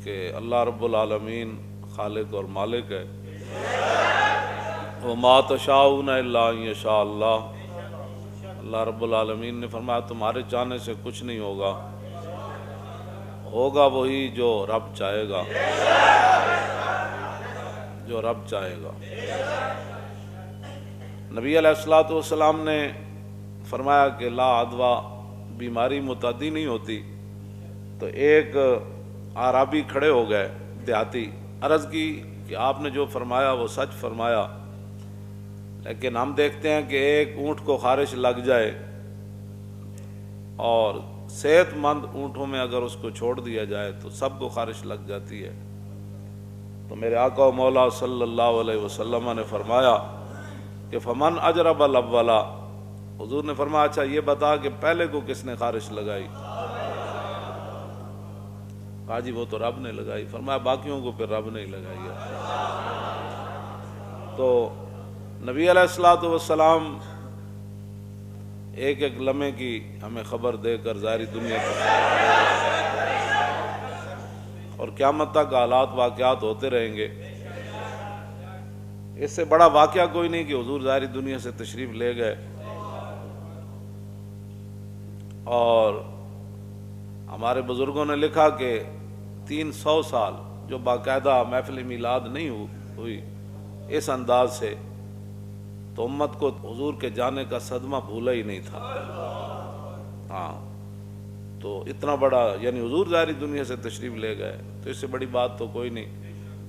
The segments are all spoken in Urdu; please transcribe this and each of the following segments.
کہ اللہ رب العالمین خالق اور مالک ہے. وما تشاءون الا ان یشاء اللہ. اللہ رب العالمین نے فرمایا تمہارے چاہنے سے کچھ نہیں ہوگا، ہوگا وہی جو رب چاہے گا، جو رب چاہے گا. نبی علیہ الصلوۃ والسلام نے فرمایا کہ لا عدویٰ، بیماری متعدی نہیں ہوتی. تو ایک اعرابی کھڑے ہو گئے دیہاتی، عرض کی کہ آپ نے جو فرمایا وہ سچ فرمایا، لیکن ہم دیکھتے ہیں کہ ایک اونٹ کو خارش لگ جائے اور صحت مند اونٹوں میں اگر اس کو چھوڑ دیا جائے تو سب کو خارش لگ جاتی ہے. تو میرے آقا و مولا صلی اللہ علیہ وسلم نے فرمایا کہ فمن اجرب الاولا. حضور نے فرمایا اچھا یہ بتا کہ پہلے کو کس نے خارش لگائی؟ کہا جی وہ تو رب نے لگائی. فرمایا باقیوں کو پھر رب نے لگائی ہے. تو نبی علیہ الصلوۃ والسلام ایک ایک لمحے کی ہمیں خبر دے کر ظاہری دنیا اور قیامت تک حالات واقعات ہوتے رہیں گے. اس سے بڑا واقعہ کوئی نہیں کہ حضور ظاہری دنیا سے تشریف لے گئے اور ہمارے بزرگوں نے لکھا کہ 300 سال جو باقاعدہ محفل میلاد نہیں ہوئی اس انداز سے، تو امت کو حضور کے جانے کا صدمہ بھولا ہی نہیں تھا. ہاں تو اتنا بڑا یعنی حضور ظاہری دنیا سے تشریف لے گئے تو اس سے بڑی بات تو کوئی نہیں.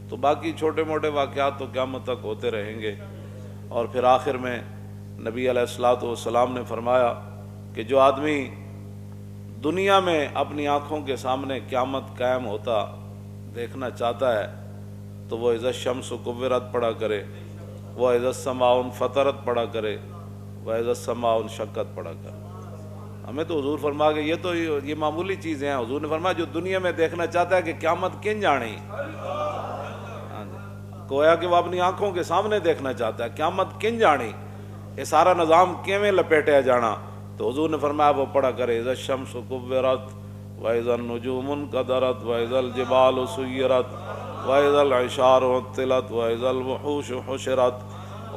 تو باقی چھوٹے موٹے واقعات تو قیامت تک ہوتے رہیں گے. اور پھر آخر میں نبی علیہ الصلوۃ والسلام نے فرمایا کہ جو آدمی دنیا میں اپنی آنکھوں کے سامنے قیامت قائم ہوتا دیکھنا چاہتا ہے تو وہ اذا الشمس کورت پڑھا کرے، وہ اذا السماء انفطرت پڑھا کرے، وہ اذا السماء انشقت پڑھا کرے. ہمیں تو حضور فرما کہ یہ معمولی چیزیں ہیں. حضور نے فرمایا جو دنیا میں دیکھنا چاہتا ہے کہ قیامت کن جانی، گویا کہ وہ اپنی آنکھوں کے سامنے دیکھنا چاہتا ہے قیامت کن جانی، یہ سارا نظام کیویں لپیٹیا جانا. تو حضور نے فرمایا وہ پڑھا کرے اذا الشمس کورت واذا النجوم انکدرت واذا الجبال سیرت واذا العشار عطلت واذا الوحوش حشرت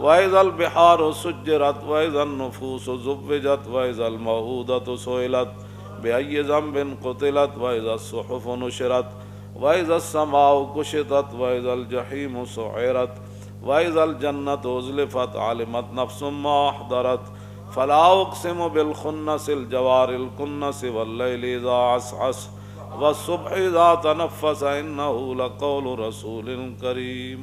واذا البحار سجرت واذا النفوس زوجت واذا الموءودة سئلت بأي ذنب قتلت واذا الصحف نشرت واذا السماء كشطت واذا الجحيم سعرت واذا الجنة أزلفت علمت نفس ما أحضرت فلا اقسم بالخنس الجوار الكنس والليل اذا عسعس والصبح اذا تنفس انه لقول رسول کریم.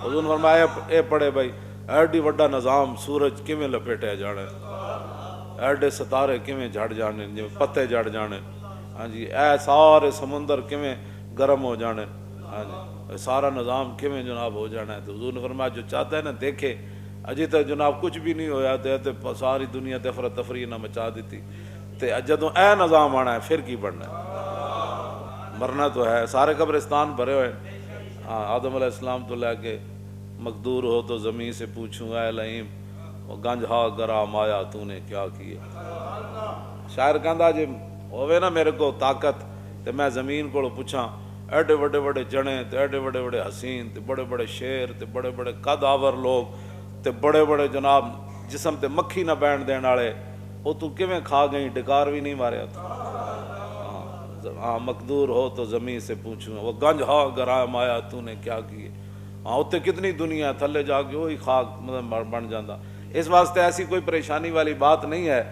حضور نے فرمایا اے پڑھے بھائی ایڈی وڈا نظام سورج کیویں لپیٹیا جانا ہے، ایڈے ستارے کیویں جھڑ جانے جی پتے جھڑ جانے، ہاں جی اے سارے سمندر کیویں گرم ہو جانے، ہاں جی سارا نظام کیویں جناب ہو جانا ہے. تو حضور نے فرمایا جو چاہتا ہے نا دیکھے. اجے تک جناب کچھ بھی نہیں ہویا تے ساری دنیا تے افراتفری نہ مچا دیتی تے جدوں اے نظام آنا ہے پھر کی بننا ہے؟ مرنا تو ہے. سارے قبرستان بھرے ہوئے. ہاں آدم علیہ السلام تو لے کے مقدور ہو تو زمین سے پوچھوں اے لئیم وہ گنج ہا گرا مایا تو نے کیا کیا. شاعر کہندا جے ہوے نا میرے کو طاقت تے میں زمین کو پوچھاں ایڈے بڑے بڑے جنے تے ایڈے بڑے بڑے حسین تے بڑے بڑے شیر تے بڑے بڑے قد آور لوگ تے بڑے بڑے جناب جسم تے مکھی نہ بین دین والے وہ تو کیویں کھا گئی ڈکار بھی نہیں ماریا تو. ہاں مقدور ہو تو زمین سے پوچھوں وہ گنج ہا گرا مایا تو نے کیا کیے. ہاں اتنے کتنی دنیا تھلے جا کے وہی خاک مطلب بن جاتا. اس واسطے ایسی کوئی پریشانی والی بات نہیں ہے.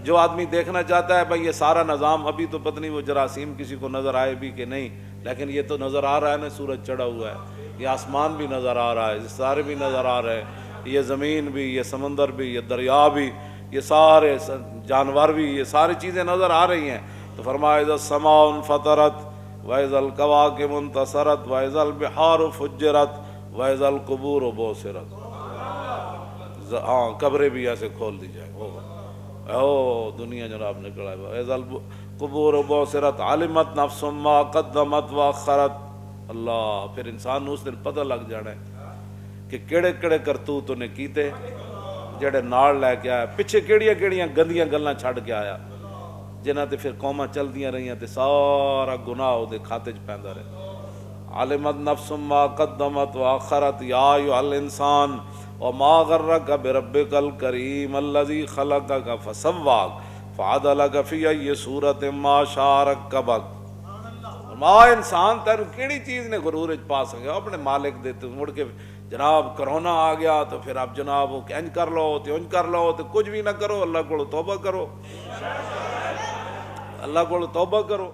جو آدمی دیکھنا چاہتا ہے بھائی یہ سارا نظام ابھی تو پتہ نہیں وہ جراثیم کسی کو نظر آئے بھی کہ نہیں، لیکن یہ تو نظر آ رہا ہے نا سورج چڑھا ہوا ہے، یہ آسمان بھی نظر آ رہا ہے، یہ ستارے بھی نظر آ رہے ہیں، یہ زمین بھی، یہ سمندر بھی، یہ دریا بھی، یہ سارے جانور بھی، یہ ساری چیزیں نظر آ رہی ہیں. تو فرمایا اذا السماء انفطرت واذا الكواكب انتصرت واذا البحار فجرت واذا القبور بعثرت. ہاں قبریں بھی ایسے کھول دی جائیں او دنیا جناب نکل آئے. واذا القبور بعثرت علمت نفس ما قدمت واخرت. اللہ پھر انسان نو اس دن پتہ لگ جانا ہے کہ کیڑے کیڑے کرتوت نے کیتے جڑے نال لے کے آیا، پیچھے کیڑیاں کیڑیاں گندیاں گلاں چھڑ کے آیا. جنہاں تے پھر قوماں چلدیاں رہیاں تے سارا گناہ او دے کھاتے چ پیندا رہے. علمت نفس ما قدمت واخرت یا ایھا الانسان وما غرک بربک الکریم الذی خلقک فسواک فعدلک فی ای صورت ما شاء رکبک. ماں انسان تینو کیڑی چیز نے غرور وچ پا سکے؟ اپنے مالک دے تے مڑ کے جناب کرونا آ گیا تو پھر آپ جناب انج کر لو تے انج کر لو تے کچھ بھی نہ کرو. اللہ کو توبہ کرو, اللہ کو توبہ کرو.